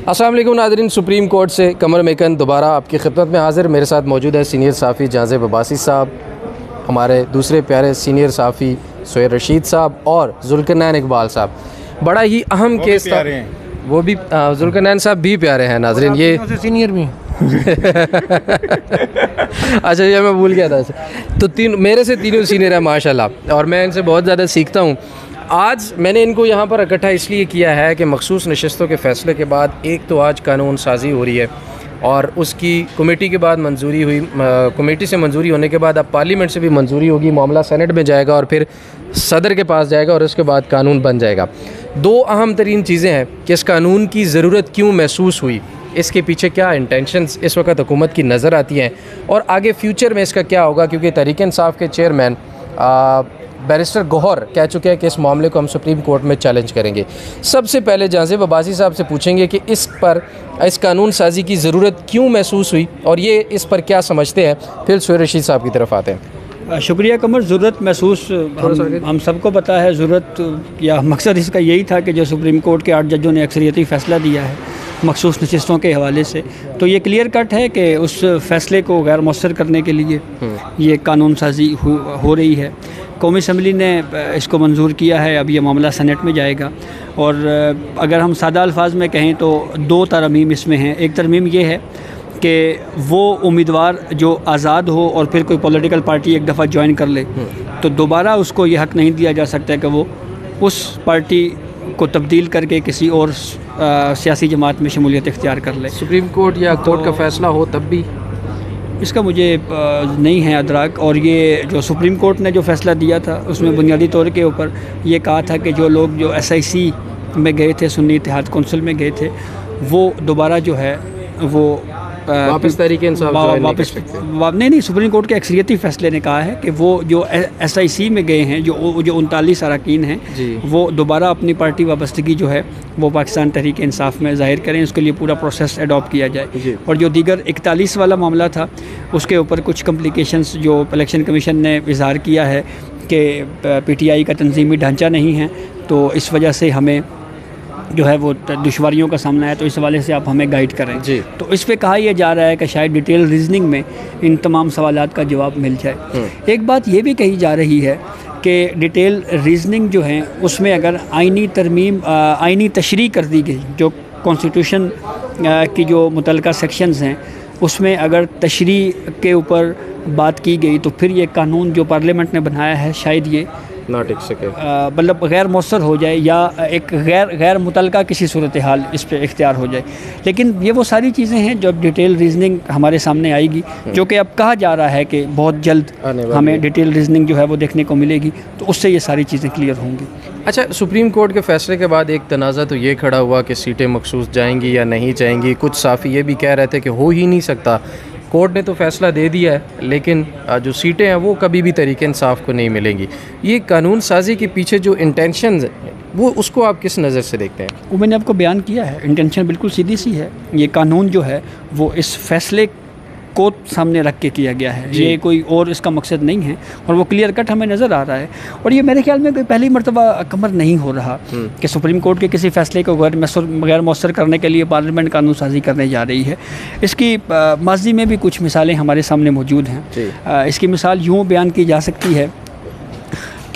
अस्सलाम वालेकुम नाज़रीन, सुप्रीम कोर्ट से कमर मेकन दोबारा आपकी खिदमत में हाज़िर। मेरे साथ मौजूद है सीनियर साफ़ी जाज़ेब अब्बासी साहब, हमारे दूसरे प्यारे सीनियर साफ़ी सोहेल रशीद साहब और जुल्करनैन इकबाल साहब। बड़ा ही अहम केस था, वो भी जुल्करनैन साहब भी प्यारे हैं नाज़रीन, ये सीनियर भी अच्छा ये मैं भूल गया था। तो तीन मेरे से तीनों सीनियर हैं माशाल्लाह, और मैं इनसे बहुत ज़्यादा सीखता हूँ। आज मैंने इनको यहाँ पर इकट्ठा इसलिए किया है कि मखसूस नशस्तों के फ़ैसले के बाद एक तो आज कानून साजी हो रही है और उसकी कमेटी के बाद मंजूरी हुई, कमेटी से मंजूरी होने के बाद अब पार्लियामेंट से भी मंजूरी होगी, मामला सेनेट में जाएगा और फिर सदर के पास जाएगा और उसके बाद कानून बन जाएगा। दो अहम तरीन चीज़ें हैं कि इस कानून की ज़रूरत क्यों महसूस हुई, इसके पीछे क्या इंटेंशंस इस वक्त हुकूमत की नज़र आती हैं और आगे फ्यूचर में इसका क्या होगा, क्योंकि तहरीक इंसाफ के चेयरमैन बैरिस्टर गौहर कह चुके हैं कि इस मामले को हम सुप्रीम कोर्ट में चैलेंज करेंगे। सबसे पहले जाज़ेब अब्बासी साहब से पूछेंगे कि इस कानून साजी की ज़रूरत क्यों महसूस हुई और ये इस पर क्या समझते हैं, फिर सोहेल रशीद साहब की तरफ आते हैं। शुक्रिया कमर। ज़रूरत महसूस हम सबको पता है, ज़रूरत या मकसद इसका यही था कि जो सुप्रीम कोर्ट के 8 जजों ने अक्सरियती फ़ैसला दिया है मखसूस नशिस्तों के हवाले से, तो ये क्लियर कट है कि उस फ़ैसले को गैर मौसर करने के लिए ये कानून साजी हो रही है। कौमी असम्बली ने इसको मंजूर किया है, अब ये मामला सेनेट में जाएगा। और अगर हम सादा अल्फाज में कहें तो 2 तरमीम इसमें हैं। एक तरमीम ये है कि वो उम्मीदवार जो आज़ाद हो और फिर कोई पॉलिटिकल पार्टी एक दफ़ा ज्वाइन कर ले तो दोबारा उसको ये हक़ नहीं दिया जा सकता कि वो उस पार्टी को तब्दील करके किसी और सियासी जमात में शमूलियत इख्तियार कर ले। सुप्रीम कोर्ट या कोर्ट का फ़ैसला हो तब भी इसका मुझे नहीं है अदराक। और ये जो सुप्रीम कोर्ट ने जो फ़ैसला दिया था उसमें बुनियादी तौर के ऊपर ये कहा था कि जो लोग जो SIC में गए थे, सुन्नी इत्तेहाद कौंसिल में गए थे, वो दोबारा जो है वो वापस तहरीक इंसाफ वापस नहीं, सुप्रीम कोर्ट के अक्सरियती फ़ैसले ने कहा है कि वो जो SIC में गए हैं, जो 39 अरकान हैं, वो दोबारा अपनी पार्टी वाबस्तगी जो है वो पाकिस्तान तहरीक इंसाफ में ज़ाहिर करें, उसके लिए पूरा प्रोसेस एडॉप्ट किया जाए। और जो दीगर 41 वाला मामला था उसके ऊपर कुछ कम्प्लिकेशंस जो इलेक्शन कमीशन ने इज़हार किया है कि PTI का तंजीमी ढांचा नहीं है, तो इस वजह से हमें जो है वो दुश्वारियों का सामना है, तो इस हवाले से आप हमें गाइड करें जी। तो इस पे कहा यह जा रहा है कि शायद डिटेल रीजनिंग में इन तमाम सवालात का जवाब मिल जाए। एक बात ये भी कही जा रही है कि डिटेल रीजनिंग जो है उसमें अगर आइनी तशरीह कर दी गई, जो कॉन्स्टिट्यूशन की जो मुतल्लिका सेक्शंस हैं उसमें अगर तशरीह के ऊपर बात की गई तो फिर ये कानून जो पार्लियामेंट ने बनाया है शायद ये ना टिक सके, मतलब गैर मौसर हो जाए या एक गैर मुतल्लिका किसी सूरत हाल इस पर इख्तियार हो जाए। लेकिन ये वो सारी चीज़ें हैं जो डिटेल रीजनिंग हमारे सामने आएगी, जो कि अब कहा जा रहा है कि बहुत जल्द हमें डिटेल रीजनिंग जो है वो देखने को मिलेगी, तो उससे ये सारी चीज़ें क्लियर होंगी। अच्छा, सुप्रीम कोर्ट के फ़ैसले के बाद एक तनाज़ा तो ये खड़ा हुआ कि सीटें मखसूस जाएंगी या नहीं जाएंगी। कुछ साफ़ी ये भी कह रहे थे कि हो ही नहीं सकता, कोर्ट ने तो फ़ैसला दे दिया है लेकिन जो सीटें हैं वो कभी भी तहरीक इंसाफ को नहीं मिलेंगी। ये कानून साजी के पीछे जो इंटेंशंस हैं वो उसको आप किस नज़र से देखते हैं? वो मैंने आपको बयान किया है, इंटेंशन बिल्कुल सीधी सी है। ये कानून जो है वो इस फ़ैसले को सामने रख के किया गया है, ये कोई और इसका मकसद नहीं है और वो क्लियर कट हमें नज़र आ रहा है। और ये मेरे ख्याल में कोई पहली मरतबा कमर नहीं हो रहा कि सुप्रीम कोर्ट के किसी फ़ैसले को गैर मौसर करने के लिए पार्लियामेंट कानून साजी करने जा रही है। इसकी माजी में भी कुछ मिसालें हमारे सामने मौजूद हैं। इसकी मिसाल यूँ बयान की जा सकती है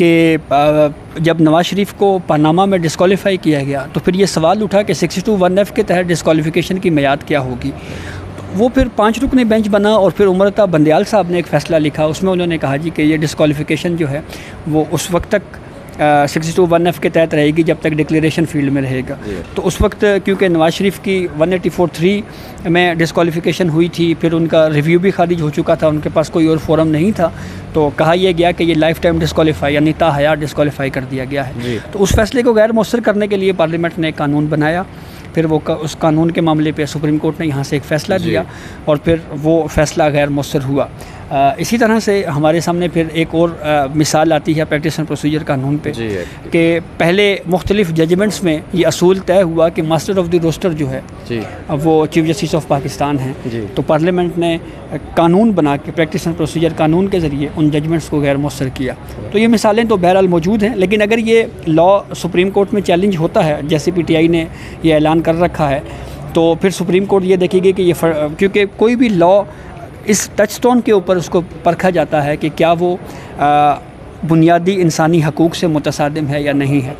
कि जब नवाज शरीफ को पनामा में डिस्क्वालीफाई किया गया तो फिर ये सवाल उठा कि 62(1)(f) के तहत डिस्क्वालीफिकेशन की मियाद क्या होगी। वो फिर 5 रुकनी बेंच बना और फिर उमरता बंदयाल साहब ने एक फ़ैसला लिखा, उसमें उन्होंने कहा जी कि ये डिस्क्वालिफिकेशन जो है वो उस वक्त तक 62(1)(f) के तहत रहेगी जब तक डिक्लेरेशन फील्ड में रहेगा। तो उस वक्त क्योंकि नवाज शरीफ की 184(3) में डिस्क्वालिफिकेशन हुई थी, फिर उनका रिव्यू भी खारिज हो चुका था, उनके पास कोई और फोरम नहीं था, तो कहा यह गया कि ये लाइफ टाइम डिस्क्वालीफाई यानी ताहयात डिस्क्वालीफाई कर दिया गया है। तो उस फैसले को गैर मौसर करने के लिए पार्लियामेंट ने एक कानून बनाया, फिर वो उस कानून के मामले पे सुप्रीम कोर्ट ने यहाँ से एक फ़ैसला दिया और फिर वो फ़ैसला गैर मौसर हुआ। इसी तरह से हमारे सामने फिर एक और मिसाल आती है प्रैक्टिस एंड प्रोसीजर कानून पे कि पहले मुख्तलिफ जजमेंट्स में ये असूल तय हुआ कि मास्टर ऑफ द रोस्टर जो है वो चीफ जस्टिस ऑफ पाकिस्तान हैं। तो पार्लियामेंट ने कानून बना के प्रैक्टिस एंड प्रोसीजर कानून के ज़रिए उन जजमेंट्स को गैर मौसर किया। तो ये मिसालें तो बहरहाल मौजूद हैं, लेकिन अगर ये लॉ सुप्रीम कोर्ट में चैलेंज होता है, जैसे PTI ने ये ऐलान कर रखा है तो फिर सुप्रीम कोर्ट ये देखेगी कि ये क्योंकि कोई भी लॉ इस टचस्टोन के ऊपर उसको परखा जाता है कि क्या वो बुनियादी इंसानी हकूक़ से मुतसादिम है या नहीं है।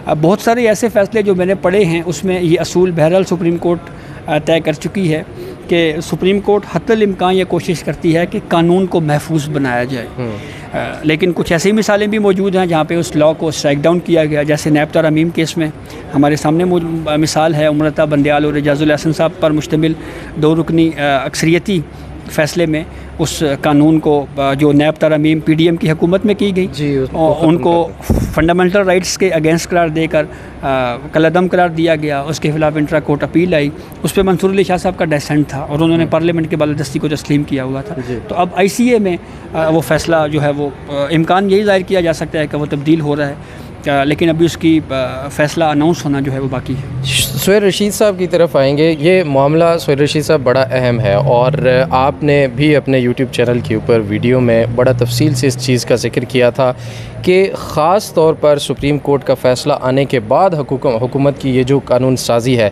अब बहुत सारे ऐसे फ़ैसले जो मैंने पढ़े हैं उसमें ये असूल बहरहाल सुप्रीम कोर्ट तय कर चुकी है कि सुप्रीम कोर्ट हत्तल इम्कान ये कोशिश करती है कि कानून को महफूज बनाया जाए। लेकिन कुछ ऐसी मिसालें भी मौजूद हैं जहाँ पे उस लॉ को स्ट्राइक डाउन किया गया, जैसे नैब तरमीम केस में हमारे सामने मिसाल है उमरता बंदयाल और एजाजुल एहसन साहब पर मुश्तमिल 2 रुकनी अक्सरियती फ़ैसले में उस कानून को जो नैब तरमीम PDM की हुकूमत में की गई और उनको फंडामेंटल राइट्स के अगेंस्ट करार देकर कलअदम करार दिया गया। उसके खिलाफ इंट्रा कोर्ट अपील आई, उस पर मंसूर अली शाह साहब का डिसेंट था और उन्होंने पार्लियामेंट के बालादस्ती को तस्लीम किया हुआ था। तो अब ICA में वो फ़ैसला जो है वो इम्कान यही ज़ाहिर किया जा सकता है कि वो तब्दील हो रहा है, लेकिन अभी उसकी फ़ैसला अनाउंस होना जो है वो बाकी है। सुहेल रशीद साहब की तरफ आएंगे। ये मामला सुहेल रशीद साहब बड़ा अहम है और आपने भी अपने यूट्यूब चैनल के ऊपर वीडियो में बड़ा तफसील से इस चीज़ का जिक्र किया था कि ख़ास तौर पर सुप्रीम कोर्ट का फ़ैसला आने के बाद हुकूमत की ये जो कानून साजी है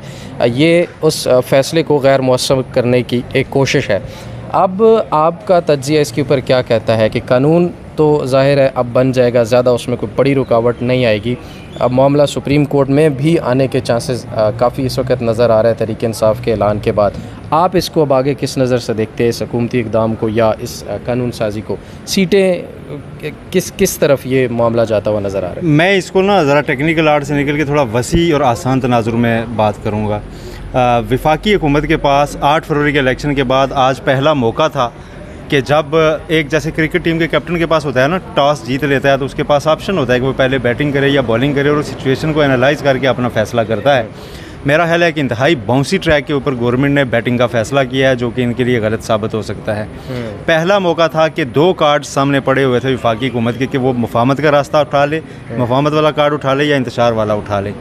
ये उस फ़ैसले को गैर मौसम करने की एक कोशिश है। अब आपका तज्ज़िया इसके ऊपर क्या कहता है कि कानून तो ज़ाहिर है अब बन जाएगा, ज़्यादा उसमें कोई बड़ी रुकावट नहीं आएगी, अब मामला सुप्रीम कोर्ट में भी आने के चांसेस काफ़ी इस वक्त नज़र आ रहे हैं तहरीक इंसाफ के ऐलान के बाद। आप इसको अब आगे किस नज़र से देखते हैं, इस हुकूमती इक़दाम को या इस कानून साजी को? सीटें किस तरफ ये मामला जाता हुआ नज़र आ रहा है? मैं इसको ना ज़रा टेक्निकल आर्ट से निकल के थोड़ा वसी और आसान तनाजुर में बात करूँगा। वफाकी हुकूमत के पास 8 फरवरी के इलेक्शन के बाद आज पहला मौका था कि जब एक जैसे क्रिकेट टीम के कैप्टन के पास होता है ना, टॉस जीत लेता है तो उसके पास ऑप्शन होता है कि वो पहले बैटिंग करे या बॉलिंग करे और उस सिचुएशन को एनालाइज करके अपना फ़ैसला करता है। मेरा ख्याल है कि इंतहाई बाउंसी ट्रैक के ऊपर गवर्नमेंट ने बैटिंग का फ़ैसला किया है जो कि इनके लिए गलत साबित हो सकता है। पहला मौका था कि 2 कार्ड सामने पड़े हुए थे वफाकी हुकूमत के कि वो मुफाहमत का रास्ता उठा ले, मुफाहमत वाला कार्ड उठा ले या इंतशार वाला उठा ले।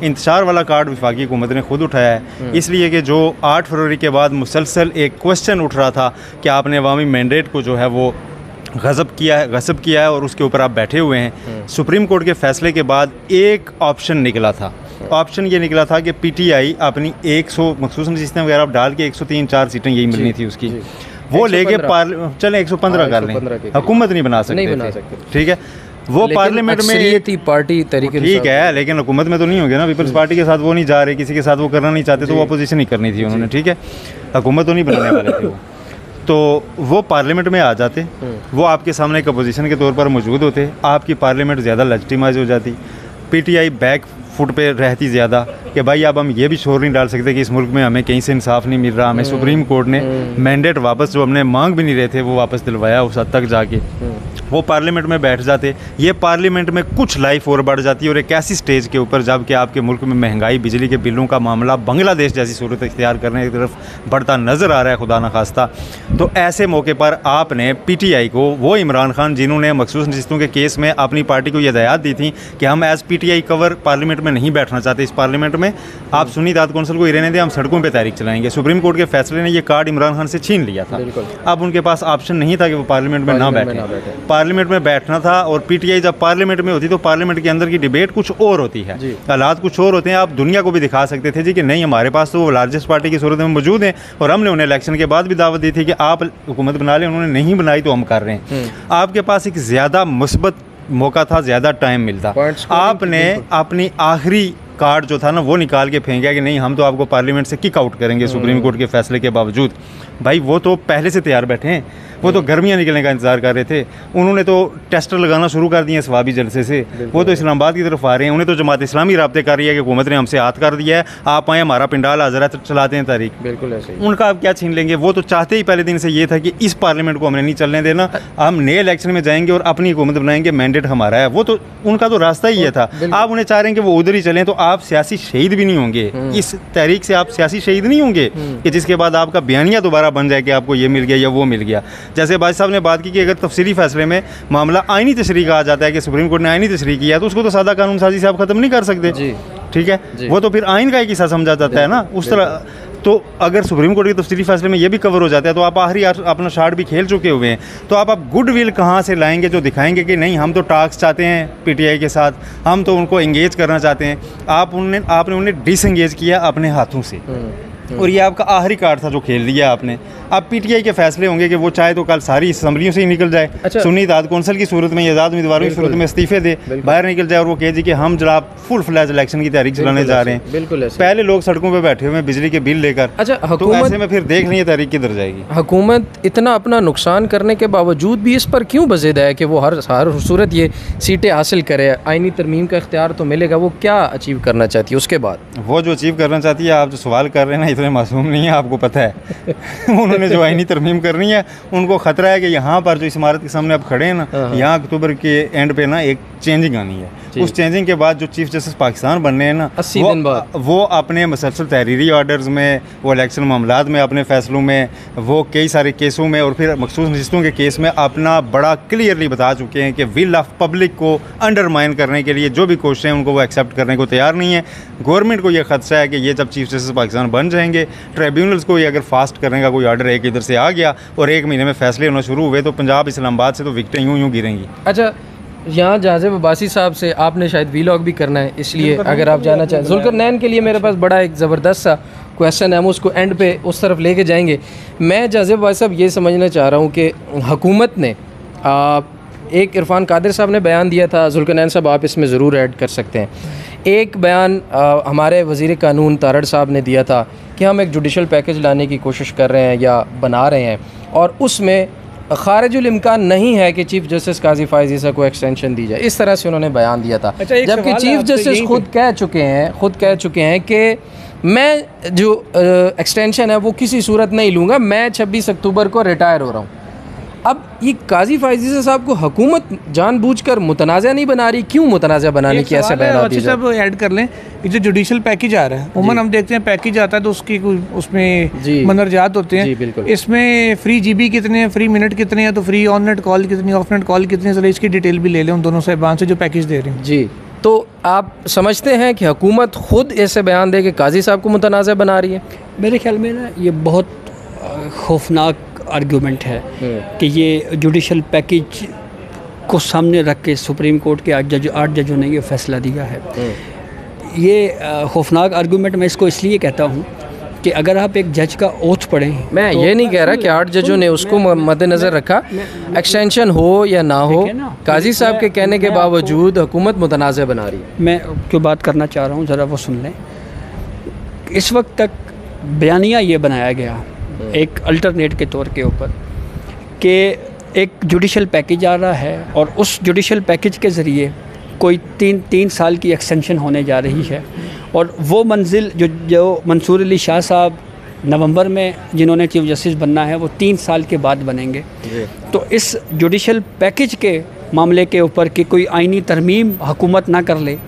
इंतशार वाला कार्ड वफाकी हुकूमत ने खुद उठाया है, इसलिए कि जो 8 फरवरी के बाद मुसलसल एक क्वेश्चन उठ रहा था कि आपने अवामी मैंडेट को जो है वो गज़ब किया है और उसके ऊपर आप बैठे हुए हैं। सुप्रीम कोर्ट के फ़ैसले के बाद एक ऑप्शन निकला था, ऑप्शन ये निकला था कि PTI अपनी 100 मखसूस नशिस्तें वगैरह डाल के 103-4 सीटें यही मिलनी थी उसकी, वो लेके चलें 115 कर लें, हुकूमत नहीं बना सकते, ठीक है। वो पार्लियामेंट में पार्टी तरीके ठीक है, लेकिन हुकूमत में तो नहीं होंगे ना, पीपल्स पार्टी के साथ वो नहीं जा रहे, किसी के साथ वो करना नहीं चाहते तो वो अपोजिशन ही करनी थी उन्होंने, ठीक है, हुकूमत तो नहीं बनाने वाले थे वो। तो वो पार्लियामेंट में आ जाते, वो आपके सामने एक अपोजिशन के तौर पर मौजूद होते, आपकी पार्लियामेंट ज़्यादा लेजिटिमाइज हो जाती, PTI बैक फुट पे रहती ज़्यादा कि भाई अब हम ये भी शोर नहीं डाल सकते कि इस मुल्क में हमें कहीं से इंसाफ नहीं मिल रहा, हमें सुप्रीम कोर्ट ने मैंडेट वापस जो हमने मांग भी नहीं रहे थे वो वापस दिलवाया उस हद तक जाके। वो पार्लियामेंट में बैठ जाते, ये पार्लियामेंट में कुछ लाइफ और बढ़ जाती है और एक ऐसी स्टेज के ऊपर जबकि आपके मुल्क में महंगाई, बिजली के बिलों का मामला बांग्लादेश जैसी सूरत इख्तियार करने की तरफ बढ़ता नज़र आ रहा है खुदा न खास्ता, तो ऐसे मौके पर आपने PTI को, वो इमरान खान जिन्होंने मखसूस नशिस्तों के केस में अपनी पार्टी को ये हिदायत दी थी कि हम एज़ PTI कवर पार्लियामेंट में नहीं बैठना चाहते, इस पार्लियामेंट में आप सुन्नी दाद कौंसिल को ही रहने दें, हम सड़कों पर तहरीक चलाएंगे। सुप्रीम कोर्ट के फैसले ने ये कार्ड इमरान खान से छीन लिया था, अब उनके पास ऑप्शन नहीं था कि वो पार्लियामेंट में ना बैठे, पार्लियामेंट में बैठना था। और PTI जब पार्लियामेंट में होती तो पार्लियामेंट के अंदर की डिबेट कुछ और होती है, हालात कुछ और होते हैं, आप दुनिया को भी दिखा सकते थे जी कि नहीं हमारे पास तो वो लार्जेस्ट पार्टी की सूरत में मौजूद हैं और हमने उन्हें इलेक्शन के बाद भी दावत दी थी कि आप हुकूमत बना लें, उन्होंने नहीं बनाई तो हम कर रहे हैं। आपके पास एक ज़्यादा मुस्बत मौका था, ज़्यादा टाइम मिलता, आपने अपनी आखिरी कार्ड जो था ना वो निकाल के फेंका कि नहीं हम तो आपको पार्लियामेंट से किक आउट करेंगे सुप्रीम कोर्ट के फैसले के बावजूद। भाई वो तो पहले से तैयार बैठे हैं, वो तो गर्मियाँ निकलने का इंतज़ार कर रहे थे, उन्होंने तो टेस्टर लगाना शुरू कर दिए सवाबी जलसे से, वो तो इस्लामाबाद की तरफ आ रहे हैं, उन्हें तो जमात इस्लामी राब्ते कर रही है कि हुकूमत ने हमसे हाथ कर दिया है, आप आए हमारा पिंडाल हाजरा चलाते हैं तारीख, बिल्कुल ऐसे ही उनका आप क्या छीन लेंगे। वो तो चाहते ही पहले दिन से ये था कि इस पार्लियामेंट को हमने नहीं चलने देना, हम नए इलेक्शन में जाएंगे और अपनी हुकूमत बनाएंगे, मैंडेट हमारा है, वो तो उनका तो रास्ता ही ये था। आप उन्हें चाह रहे हैं कि वो उधर ही चलें, तो आप सियासी शहीद भी नहीं होंगे, इस तहरीक से आप सियासी शहीद नहीं होंगे कि जिसके बाद आपका बयानिया दोबारा बन जाए कि आपको ये मिल गया या वो मिल गया। जैसे भाई साहब ने बात की कि अगर तफसीली फैसले में मामला आईनी तशरीह का आ जाता है कि सुप्रीम कोर्ट ने आईनी तशरीह किया तो उसको तो सादा कानून साजी से आप ख़त्म नहीं कर सकते, ठीक है, वो तो फिर आइन का एक हिस्सा समझा जाता है ना उस तरह। तो अगर सुप्रीम कोर्ट के तफसीली फैसले में ये भी कवर हो जाता है तो आप आखिरी अपना शार्ट भी खेल चुके हुए हैं, तो आप गुड विल कहाँ से लाएंगे जो दिखाएंगे कि नहीं हम तो टास्क चाहते हैं PTI के साथ, हम तो उनको इंगेज करना चाहते हैं। आपने उन्हें डिसएंगेज किया अपने हाथों से, और ये आपका आखिरी कार्ड था जो खेल दिया आपने। अब पीटीआई के फैसले होंगे कि वो चाहे तो कल सारी असम्बलियों से ही निकल जाए, अच्छा। सुन्नी इत्तेहाद कौंसिल की सूरत में, आज़ाद उम्मीदवारों की सूरत में इस्तीफे दे, बाहर निकल जाए और वो कह दी कि हम जनाब फुल फ्लैज इलेक्शन की तैयारी चलाने जा रहे हैं। बिल्कुल ऐसे। पहले लोग सड़कों पर बैठे हुए हैं बिजली के बिल लेकर। अच्छा, तो हुकूमत ऐसे में फिर देख नहीं है तहरीक किधर जाएगी। हुकूमत इतना अपना नुकसान करने के बावजूद भी इस पर क्यों बज़िद है कि वो हर सूरत ये सीटें हासिल करे, आइनी तरमीम का इख्तियार तो मिलेगा, वो क्या अचीव करना चाहती है उसके बाद? वो जो अचीव करना चाहती है, आप जो सवाल कर रहे हैं ना, इतने मासूम नहीं है, आपको पता है। उन्होंने जो आइनी तरमीम करनी है, उनको ख़तरा है कि यहाँ पर जो इस इमारत के सामने आप खड़े हैं ना, यहाँ अक्टूबर के एंड पे ना एक चेंजिंग आनी है। उस चेंजिंग के बाद जो चीफ जस्टिस पाकिस्तान बनने हैं ना, 80 दिन बाद वो अपने मसलसल तहरीरी ऑर्डर्स में, वो इलेक्शन मामलात में, अपने फैसलों में, वो कई सारे केसों में और फिर मखसूस नशिस्तों के केस में अपना बड़ा क्लियरली बता चुके हैं कि विल ऑफ पब्लिक को अंडरमाइन करने के लिए जो भी कोशिशें उनको वो एक्सेप्ट करने को तैयार नहीं है। गवर्नमेंट को ये खदशा है कि ये जब चीफ जस्टिस पाकिस्तान बन जाएंगे, ट्रिब्यूनल्स को ये अगर फास्ट करने का कोई ऑर्डर एक इधर से आ गया और एक महीने में फैसले होना शुरू हुए, तो पंजाब इस्लामाबाद से तो विकटें यूँ गिरेंगी। अच्छा, यहाँ जाज़िब अब्बासी साहब से आपने शायद वीलॉग भी करना है, इसलिए अगर आप जाना चाहें। जुल्करनैन के लिए मेरे पास बड़ा एक ज़बरदस्त सा क्वेश्चन है, हम उसको एंड पे उस तरफ लेके जाएंगे। मैं जाज़िब अब्बासी साहब ये समझना चाह रहा हूँ कि हुकूमत ने एक इरफान कादिर साहब ने बयान दिया था, जुल्करनैन साहब आप इसमें ज़रूर ऐड कर सकते हैं। एक बयान हमारे वज़ीर कानून तारड़ साहब ने दिया था कि हम एक जुडिशल पैकेज लाने की कोशिश कर रहे हैं या बना रहे हैं, और उसमें खारिजुल इम्कान नहीं है कि चीफ जस्टिस काजी फायज़ ईसा को एक्सटेंशन दी जाए। इस तरह से उन्होंने बयान दिया था। अच्छा, जबकि चीफ जस्टिस खुद कह चुके हैं कि मैं जो एक्सटेंशन है वो किसी सूरत नहीं लूँगा, मैं 26 अक्टूबर को रिटायर हो रहा हूँ। अब ये काजी फायज़ ईसा साहब को हुकूमत जानबूझकर मुतनाज़ा नहीं बना रही, क्यों मुतनाज़ा बनाने की ऐसे बयान दिए? सब ऐड कर लें कि जो जुडिशल पैकेज आ रहा है, उमूमन हम देखते हैं पैकेज आता है तो उसकी उसमें मंदरजात होते हैं। इसमें फ्री जीबी कितने हैं, फ्री मिनट कितने हैं, तो फ्री ऑन नेट कॉल कितनी, ऑफ नेट कॉल कितनी, चलो इसकी डिटेल भी ले लें उन दोनों साहिबान से जो पैकेज दे रहे हैं। जी, तो आप समझते हैं कि हुकूमत खुद ऐसे बयान दे के काजी साहब को मुतनाज़ा बना रही है? मेरे ख्याल में ना ये बहुत खौफनाक आर्गूमेंट है कि ये जुडिशल पैकेज को सामने रख के सुप्रीम कोर्ट के 8 जजों ने ये फैसला दिया है। ये खौफनाक आर्गूमेंट मैं इसको इसलिए कहता हूँ कि अगर आप एक जज का ओथ पढ़ें, मैं ये नहीं कह रहा कि 8 जजों ने उसको मद्देनज़र रखा, एक्सटेंशन हो या ना हो, काजी साहब के कहने के बावजूद हुकूमत मुतनाज़ा बना रही है। मैं जो बात करना चाह रहा हूँ ज़रा वो सुन लें। इस वक्त तक बयानिया ये बनाया गया एक अल्टरनेट के तौर के ऊपर कि एक जुडिशल पैकेज आ रहा है और उस जुडिशल पैकेज के ज़रिए कोई तीन साल की एक्सटेंशन होने जा रही है, और वो मंजिल जो मंसूर अली शाह साहब नवंबर में जिन्होंने चीफ जस्टिस बनना है वो 3 साल के बाद बनेंगे। तो इस जुडिशल पैकेज के मामले के ऊपर कि कोई आइनी तरमीम हुकूमत ना कर ले,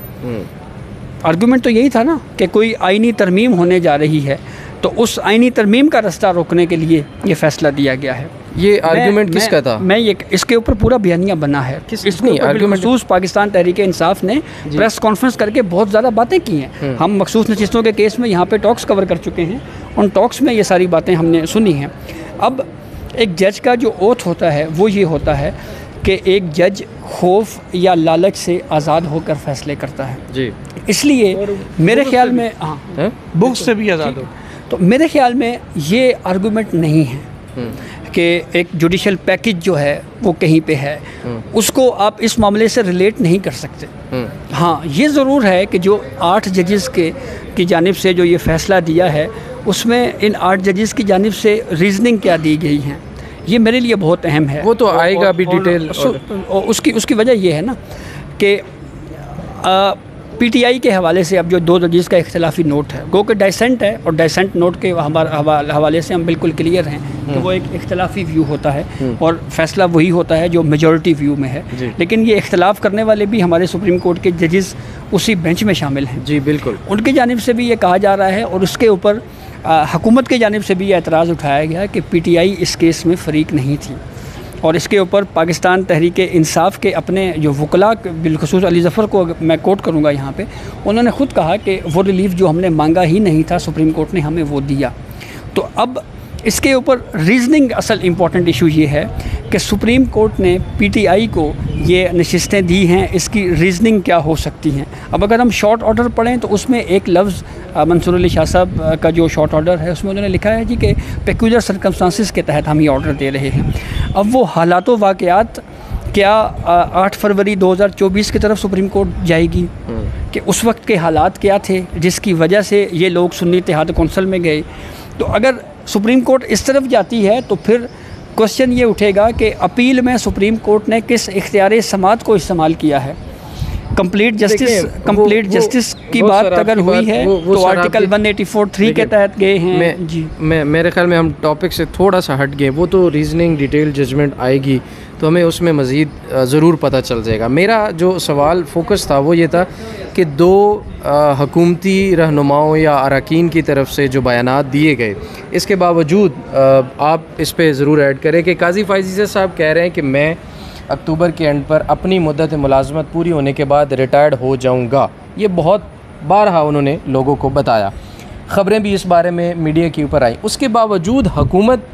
आर्गूमेंट तो यही था ना कि कोई आइनी तरमीम होने जा रही है, तो उस आइनी तरमीम का रास्ता रोकने के लिए ये फैसला दिया गया है। ये आर्गूमेंट किसका था? मैं ये इसके ऊपर पूरा बयानिया बना है। इसमें आर्गूमेंट मखसूस पाकिस्तान तहरीक इंसाफ ने प्रेस कॉन्फ्रेंस करके बहुत ज़्यादा बातें की हैं। हम मखसूस नशिस्तों के केस में यहाँ पे टॉक्स कवर कर चुके हैं, उन टॉक्स में ये सारी बातें हमने सुनी हैं। अब एक जज का जो ओथ होता है वो ये होता है कि एक जज खौफ या लालच से आज़ाद होकर फैसले करता है जी। इसलिए मेरे ख्याल में बुक्स से भी आज़ाद हो, तो मेरे ख्याल में ये आर्गूमेंट नहीं है कि एक जुडिशल पैकेज जो है वो कहीं पे है, उसको आप इस मामले से रिलेट नहीं कर सकते। हाँ, ये ज़रूर है कि जो 8 जजेस की जानिब से जो ये फ़ैसला दिया है, उसमें इन 8 जजेस की जानिब से रीज़निंग क्या दी गई हैं, ये मेरे लिए बहुत अहम है। वो तो आएगा अभी डिटेल। उसकी वजह ये है ना कि पीटीआई के हवाले से अब जो 2 जजेस का इख्तिलाफी नोट है, गो के डाइसेंट है, और डाइसेंट नोट के हवाले से हम बिल्कुल क्लियर हैं कि वो एक इख्तिलाफी व्यू होता है और फैसला वही होता है जो मेजॉरिटी व्यू में है। लेकिन ये इख्तिलाफ़ करने वाले भी हमारे सुप्रीम कोर्ट के जजेस उसी बेंच में शामिल हैं। जी बिल्कुल, उनकी जानिब से भी ये कहा जा रहा है, और उसके ऊपर हुकूमत की जानिब से भी ये एतराज़ उठाया गया कि पीटीआई इस केस में फ़रीक नहीं थी, और इसके ऊपर पाकिस्तान तहरीक इंसाफ के अपने जो वकला, बिलखसूस अली ज़फ़र को मैं कोट करूँगा यहाँ पे, उन्होंने ख़ुद कहा कि वो रिलीफ जो हमने मांगा ही नहीं था, सुप्रीम कोर्ट ने हमें वो दिया। तो अब इसके ऊपर रीज़निंग असल इम्पॉर्टेंट इशू ये है कि सुप्रीम कोर्ट ने पीटीआई को ये नशिस्तें दी हैं, इसकी रीज़निंग क्या हो सकती हैं। अब अगर हम शॉर्ट ऑर्डर पढ़ें तो उसमें एक लफ्ज़ मंसूर अली शाह साहब का जो शॉर्ट ऑर्डर है उसमें उन्होंने लिखा है जी कि पेक्यूलर सर्कमस्टांसिस के तहत हम ये ऑर्डर दे रहे हैं। अब वो हालात व वाक़यात क्या 8 फरवरी 2024 की तरफ सुप्रीम कोर्ट जाएगी कि उस वक्त के हालात क्या थे जिसकी वजह से ये लोग सुन्नी इत्तेहाद कौंसिल में गए। तो अगर सुप्रीम कोर्ट इस तरफ जाती है तो फिर क्वेश्चन ये उठेगा कि अपील में सुप्रीम कोर्ट ने किस इख्तियार समात को इस्तेमाल किया है। कंप्लीट जस्टिस की बात अगर हुई है तो आर्टिकल 184(3) के तहत गए हैं। जी मैं मेरे ख्याल में हम टॉपिक से थोड़ा सा हट गए, वो तो रीजनिंग डिटेल जजमेंट आएगी तो हमें उसमें मज़ीद ज़रूर पता चल जाएगा। मेरा जो सवाल फोकस था वो ये था कि दो हुकूमती रहनुमाओं या अरकान की तरफ से जो बयानात दिए गए, इसके बावजूद आप इस पे ज़रूर ऐड करें कि काजी फायज़ी साहब कह रहे हैं कि मैं अक्टूबर के एंड पर अपनी मुद्दत मुलाजमत पूरी होने के बाद रिटायर्ड हो जाऊंगा। ये बहुत बारहा उन्होंने लोगों को बताया, ख़बरें भी इस बारे में मीडिया के ऊपर आई। उसके बावजूद हुकूमत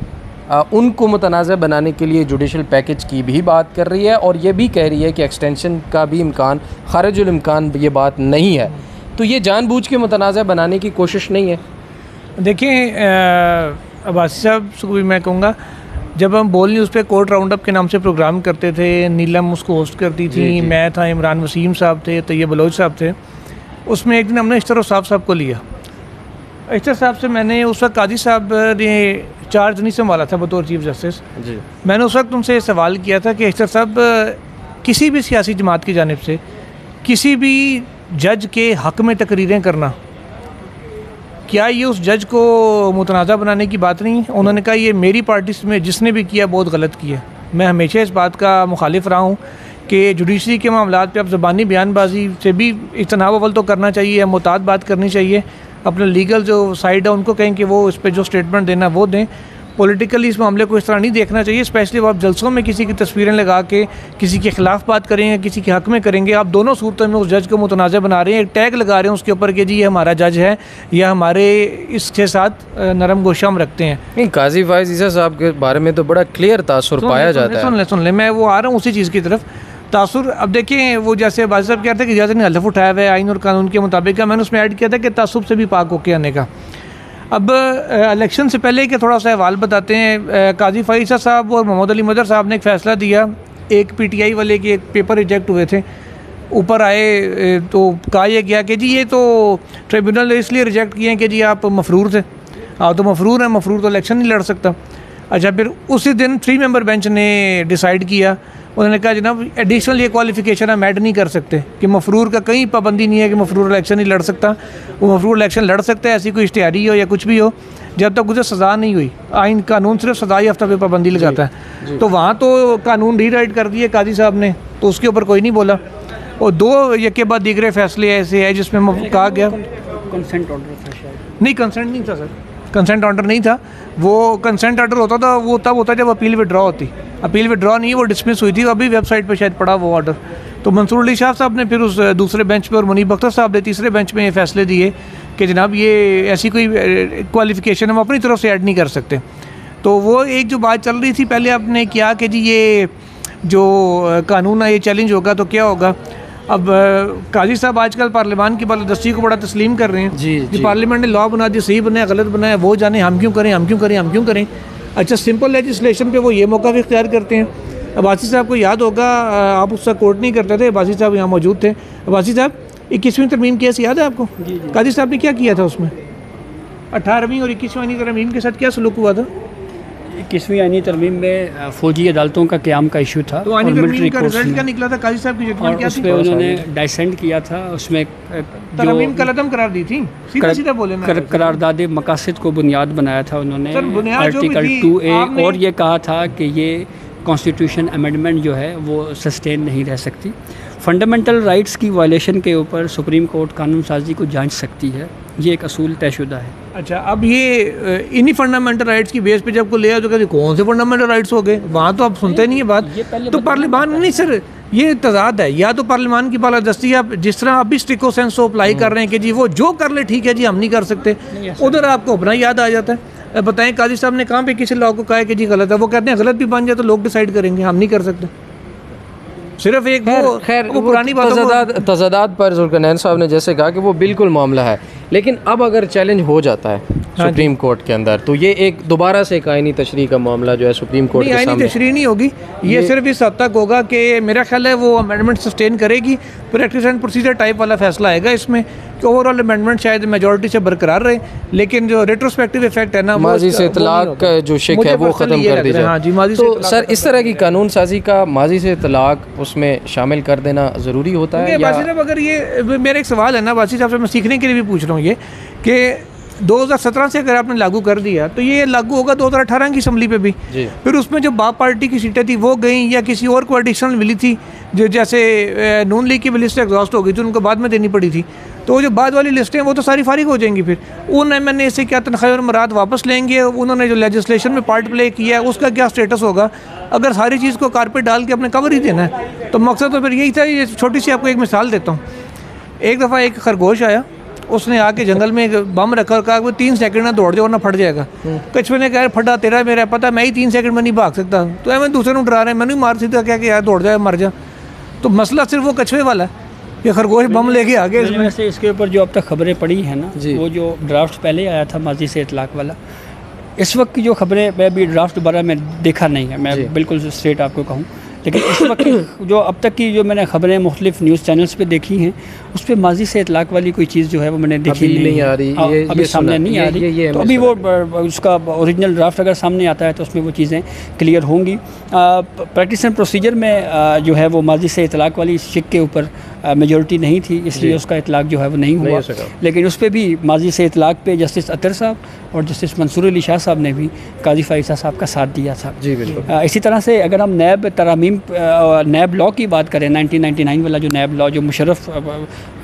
उनको मुतनाज़ बनाने के लिए जुडिशल पैकेज की भी बात कर रही है और ये भी कह रही है कि एक्सटेंशन का भी इम्कान, खारिजुल इम्कान ये बात नहीं है। तो ये जानबूझ के मुतनाज़ बनाने की कोशिश नहीं है। देखिए अब्बासी साहब को भी मैं कहूँगा, जब हम बोल न्यूज़ पे कोर्ट राउंड अप के नाम से प्रोग्राम करते थे, नीलम उसको होस्ट करती थी, मैं था, इमरान वसीम साहब थे, तैयब बलोच साहब थे। उसमें एक दिन हमने इश्तर साहब को लिया। इश्तर साहब से मैंने उस वक्त काजी साहब ने चार्ज नहीं संभाला था बतौर चीफ जस्टिस जी। मैंने उस वक्त उनसे सवाल किया था कि इश्तर साहब, किसी भी सियासी जमात की जानिब से किसी भी जज के हक़ में तकरीरें करना, क्या ये उस जज को मुतनाज़ा बनाने की बात नहीं है? उन्होंने कहा ये मेरी पार्टी में जिसने भी किया बहुत गलत किया। मैं हमेशा इस बात का मुखालिफ रहा हूँ कि जुडिशरी के मामलात पे अब ज़बानी बयानबाजी से भी इज्तनाब अव्वल तो करना चाहिए, मुताद बात करनी चाहिए। अपना लीगल जो साइड है उनको कहें कि वो इस पर जो स्टेटमेंट देना वो दें। पॉलिटिकली इस मामले को इस तरह नहीं देखना चाहिए, स्पेशली आप जलसों में किसी की तस्वीरें लगा के किसी के ख़िलाफ़ बात करेंगे, किसी के हक़ में करेंगे। आप दोनों सूरतों में उस जज को मुतनाज़ बना रहे हैं, एक टैग लगा रहे हैं उसके ऊपर कि जी ये हमारा जज है या हमारे इसके साथ नरम गोशा हम रखते हैं। नहीं, काजी फायज़ साहब के बारे में तो बड़ा क्लियर तासुर पाया जाता है। सुन ले मैं वो आ रहा हूँ उसी चीज़ की तरफ, तासुर। अब देखें, वो जैसे बाजी साहब कहते हैं कि जज ने हलफ उठाया हुआ है आइन और कानून के मुताबिक, मैंने उसमें ऐड किया था कि तासुब से भी पाक होके आने का। अब इलेक्शन से पहले के थोड़ा सा अहवाल बताते हैं। काजी फायज़ साहब और मोहम्मद अली मदर साहब ने एक फ़ैसला दिया, एक पीटीआई वाले के एक पेपर रिजेक्ट हुए थे, ऊपर आए तो कहा यह गया कि जी ये तो ट्रिब्यूनल ने इसलिए रिजेक्ट किए हैं कि जी आप मफरूर थे, आप तो मफरूर हैं, मफरूर तो इलेक्शन नहीं लड़ सकता। अच्छा, फिर उसी दिन 3 मेंबर बेंच ने डिसाइड किया, उन्होंने कहा जनाब एडिशनल ये क्वालिफिकेशन हम ऐड नहीं कर सकते कि मफरूर का कहीं पाबंदी नहीं है कि मफरूर इलेक्शन नहीं लड़ सकता। वो मफरूर इलेक्शन लड़ सकता है, ऐसी कोई इश्तिहारी हो या कुछ भी हो, जब तक उसे सज़ा नहीं हुई। आइन कानून सिर्फ सज़ा याफ्ता पे पाबंदी लगाता है। तो वहाँ तो कानून रीराइट कर दिए काजी साहब ने, तो उसके ऊपर कोई नहीं बोला। और 2 एक के बाद दीगरे फैसले ऐसे हैं जिसमें कहा गया कंसेंट ऑर्डर नहीं, कंसेंट नहीं था सर, कंसेंट ऑर्डर नहीं था। वो कंसेंट ऑर्डर होता था वो तब होता जब अपील विड्रॉ होती, अपील विड्रॉ नहीं, वो डिसमिस हुई थी। अभी वेबसाइट पे शायद पड़ा वो ऑर्डर। तो मंसूर अली शाह साहब ने फिर उस दूसरे बेंच पे और मुनीब अख्तर साहब ने तीसरे बेंच में ये फैसले दिए कि जनाब ये ऐसी कोई क्वालिफिकेशन हम अपनी तरफ से ऐड नहीं कर सकते। तो वो एक जो बात चल रही थी पहले आपने किया कि जी ये जो कानून है ये चैलेंज होगा तो क्या होगा। अब काजी साहब आजकल पार्लियामान की बालादस्ती को बड़ा तस्लीम कर रहे हैं जी पार्लियामेंट ने लॉ बना दिया, सही बनाया गलत बनाया, वो जाने हम क्यों करें हम क्यों करें हम क्यों करें। अच्छा, सिंपल लेजिस्लेशन पे वो ये मौका भी इख्तियार करते हैं। अब्बासी साहब को याद होगा, आप उसका कोर्ट नहीं करते थे, अब्बासी साहब यहाँ मौजूद थे। अब्बासी साहब 21वीं तरमीम केस याद है आपको? काजी साहब ने क्या किया था उसमें? 18वीं और 21वीं तरमीम के साथ क्या सलूक हुआ था? 21वीं आईनी तरमीम में फौजी अदालतों का क़याम का इशू था। तो आईनी तरमीम का रिजल्ट क्या निकला था? काजी साहब की जजमेंट क्या थी? उसमें उन्होंने डाइसेंट किया था, उसमें तरमीम कलअदम करार दी थी, सीधा बोले ना, करारदाद मकासद को बुनियाद बनाया था उन्होंने। आर्टिकल 2A और ये कहा था कि ये कॉन्स्टिट्यूशन अमेंडमेंट जो है वो सस्टेन नहीं रह सकती। फंडामेंटल राइट्स की वायलेशन के ऊपर सुप्रीम कोर्ट कानून साजी को जांच सकती है, ये एक असूल तयशुदा है। अच्छा, अब ये इन्हीं फंडामेंटल राइट्स की बेस पे जब को ले आओ तो कहते कौन से फंडामेंटल राइट्स हो गए, वहाँ तो आप सुनते नहीं है बात। तो पार्लियामान नहीं सर, ये तजाद है, या तो पार्लियामान की बालादस्ती आप जिस तरह आप भी स्ट्रिक्टो सेंस अप्लाई कर रहे हैं कि जी वो जो कर ले ठीक है जी हम नहीं कर सकते, उधर आपको अपना याद आ जाता है। बताएं काजी साहब ने कहाँ पे किसी लॉ को कहा है कि जी गलत है? वो कहते हैं गलत भी बन जाए तो लोग डिसाइड करेंगे, हम नहीं कर सकते। सिर्फ एक वो पुरानी बात तजादात पर जुल्करनैन साहब ने जैसे कहा कि वो बिल्कुल मामला है, लेकिन अब अगर चैलेंज हो जाता है सुप्रीम कोर्ट के अंदर तो ये एक दोबारा से एक आईनी तशरीह का मामला जो है सुप्रीम कोर्ट के सामने। आईनी तशरीह नहीं होगी, ये सिर्फ इस हद तक होगा कि मेरा ख्याल है वो अमेंडमेंट सस्टेन करेगी, प्रैक्टिस एंड प्रोसीजर टाइप वाला फैसला आएगा इसमें कि ओवरऑल अमेंडमेंट शायद मेजॉरिटी से बरकरार रहे, लेकिन जो रेट्रोस्पेक्टिव इफेक्ट है ना माजी से इतलाक का जो शिक है वो ख़त्म कर दी जाए। तो सर इस तरह की कानून साजी का माजी से इतलाक उसमें शामिल कर देना ज़रूरी होता है? बासी साहब अगर ये मेरा एक सवाल है ना बासी साहब से, मैं सीखने के लिए भी पूछ रहा हूँ ये कि 2017 से अगर आपने लागू कर दिया तो ये लागू होगा 2018 की असम्बली पे भी। फिर उसमें जो बाप पार्टी की सीटें थी वो गई या किसी और को एडिशनल मिली थी, जो जैसे नून लीग की भी लिस्ट एग्जॉस्ट हो गई थी, उनको बाद में देनी पड़ी थी, तो वो जो बाद वाली लिस्टें वो तो सारी फारिग हो जाएंगी। फिर उन MNA से क्या तनख्वाह और मराद वापस लेंगे? उन्होंने जो लेजिस्लेशन में पार्ट प्ले किया है उसका क्या स्टेटस होगा? अगर सारी चीज़ को कारपेट डाल के अपने कवर ही देना है तो मकसद तो फिर यही था। ये छोटी सी आपको एक मिसाल देता हूँ। एक दफ़ा एक खरगोश आया, उसने आके जंगल में एक बम रखा और कहा वो 3 सेकंड ना दौड़ जाओ वरना फट जाएगा। कछुए ने कहा फटा तेरा मेरा पता, मैं ही 3 सेकंड में नहीं भाग सकता, तो मैं दूसरे को डरा रहा है, मैंने मार सीधा क्या कि यार दौड़ जाए मर जा। तो मसला सिर्फ वो कछुए वाला है, ये खरगोश बम लेके आ गए। इसमें से इसके ऊपर जो अब तक खबरें पड़ी हैं ना, वो जो ड्राफ्ट पहले आया था माजी से इतलाक वाला, इस वक्त की जो खबरें, मैं भी ड्राफ्ट दोबारा मैं देखा नहीं है, मैं बिल्कुल स्ट्रेट आपको कहूँ, लेकिन इस वक्त जो अब तक की जो मैंने खबरें मुख्तलिफ न्यूज़ चैनल्स पे देखी हैं उस पर माजी से इतलाक वाली कोई चीज़ जो है वो मैंने देखी नहीं आ रही, अभी सामने नहीं आ रही। तो अभी वो उसका ओरिजिनल ड्राफ्ट अगर सामने आता है तो उसमें वो चीज़ें क्लियर होंगी। प्रैक्टिस एंड प्रोसीजर में जो है वो माजी से इतलाक वाली शिक के ऊपर मेजॉरिटी नहीं थी, इसलिए उसका इतलाक जो है वो नहीं हुआ। लेकिन उस पर भी माजी से इतलाक पे जस्टिस अतर साहब और जस्टिस मंसूर अली शाह साहब ने भी काजी फ़ाइज़ा साहब का साथ दिया था। जी बिल्कुल। इसी तरह से अगर हम नैब तरामीम नैब लॉ की बात करें, 1999 वाला जो नैब लॉ जो मुशर्रफ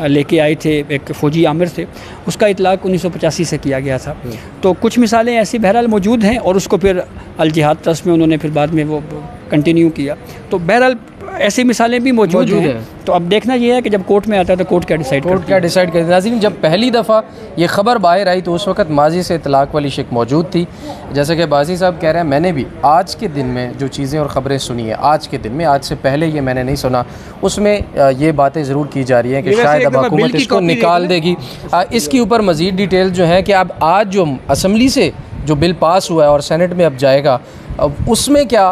लेके आए थे, एक फ़ौजी आमिर थे, उसका इतलाक 1985 से किया गया था। तो कुछ मिसालें ऐसी बहरहाल मौजूद हैं और उसको फिर अल जिहाद ट्रस्ट में उन्होंने फिर बाद में वो कंटिन्यू किया। तो बहरहाल ऐसी मिसालें भी मौजूद हैं। तो अब देखना ये है कि जब कोर्ट में आता है तो कोर्ट क्या डिसाइड करती है। नाज़रीन, जब पहली दफ़ा ये ख़बर बाहर आई तो उस वक्त माजी से इतलाक वाली शिक मौजूद थी। जैसे कि बाजी साहब कह रहे हैं, मैंने भी आज के दिन में जो चीज़ें और ख़बरें सुनी है, आज के दिन में, आज से पहले ये मैंने नहीं सुना, उसमें ये बातें ज़रूर की जा रही हैं कि शायद अब हुकूमत इसको निकाल देगी। इसके ऊपर मज़ीद डिटेल जो है कि अब आज जो असम्बली से जो बिल पास हुआ है और सेनेट में अब जाएगा, अब उसमें क्या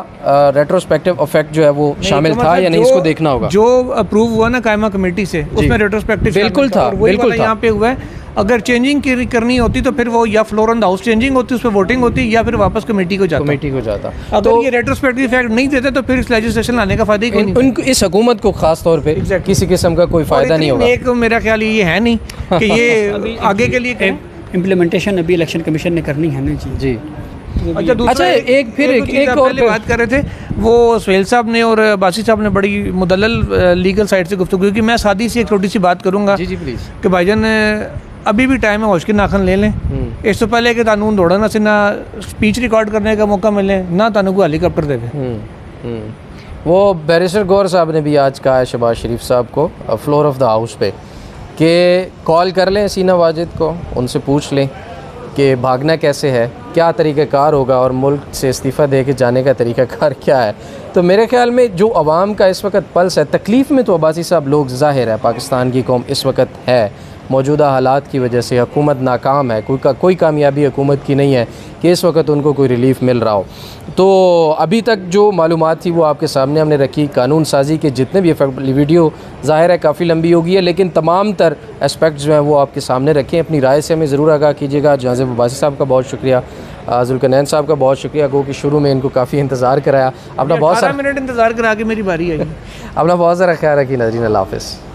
रेट्रोस्पेक्टिव इफेक्ट जो है वो शामिल था या नहीं, इसको देखना होगा। जो अप्रूव हुआ ना कायमा कमेटी से, उसमें रेट्रोस्पेक्टिव बिल्कुल था, बिल्कुल यहाँ पे हुआ है। अगर चेंजिंग करनी होती तो फिर वो या floor on the house changing होती, उस पर वोटिंग होती, या फिर वापस कमेटी को जाता। अगर ये रेट्रोस्पेक्टिव इफेक्ट नहीं देते तो फिर इस लेजिस्लेशन लाने का फायदा ही कोई नहीं। उनको इस हुकूमत को खास तौर पे किसी किस्म का कोई फायदा नहीं होगा। एक मेरा ख्याल ये है नहीं कि ये आगे के लिए इम्प्लीमेंटेशन अभी इलेक्शन कमीशन ने करनी है ना। जी। अच्छा एक और बात कर रहे थे वो सुहेल साहब ने और बासी साहब ने बड़ी मुदल्लल लीगल साइड से गुफ्तगू, क्योंकि मैं सादी सी एक छोटी सी बात करूँगा कि भाईजान अभी भी टाइम है, होश के नाखन ले लें। इस तो पहले कि कानून दौड़ना से ना स्पीच रिकॉर्ड करने का मौका मिले, ना तानू को हेलीकॉप्टर देवे। वो बैरिस्टर गौर साहब ने भी आज कहा है शहबाज शरीफ साहब को फ्लोर ऑफ द हाउस पे कि कॉल कर लें सीना वाजिद को, उनसे पूछ लें कि भागना कैसे है, क्या तरीक़ाकार होगा और मुल्क से इस्तीफ़ा दे के जाने का तरीक़ाकार क्या है। तो मेरे ख्याल में जो अवाम का इस वक्त पल्स है, तकलीफ़ में तो अब्बासी साहब लोग ज़ाहिर है पाकिस्तान की कौम इस वक्त है, मौजूदा हालात की वजह से हुकूमत नाकाम है, कोई कामयाबी हुकूमत की नहीं है कि इस वक्त उनको कोई रिलीफ़ मिल रहा हो। तो अभी तक जो मालूमात थी वो आपके सामने हमने रखी। कानून साजी के जितने भी वीडियो ज़ाहिर है काफ़ी लंबी होगी है, लेकिन तमाम तर एस्पेक्ट्स जो हैं वो आपके सामने रखें। अपनी राय से हमें ज़रूर आगाह कीजिएगा। जहाज़ अब्बासी साहब का बहुत शुक्रिया, जुल्करनैन साहब का बहुत शुक्रिया, गो कि शुरू में इनको काफ़ी इंतज़ार कराया। अपना बहुत सारा मिनट इंतज़ार करा के मेरी बारी आई। अपना बहुत सारा ख्याल रखिए नाज़रीन, अल्लाह हाफ़िज़।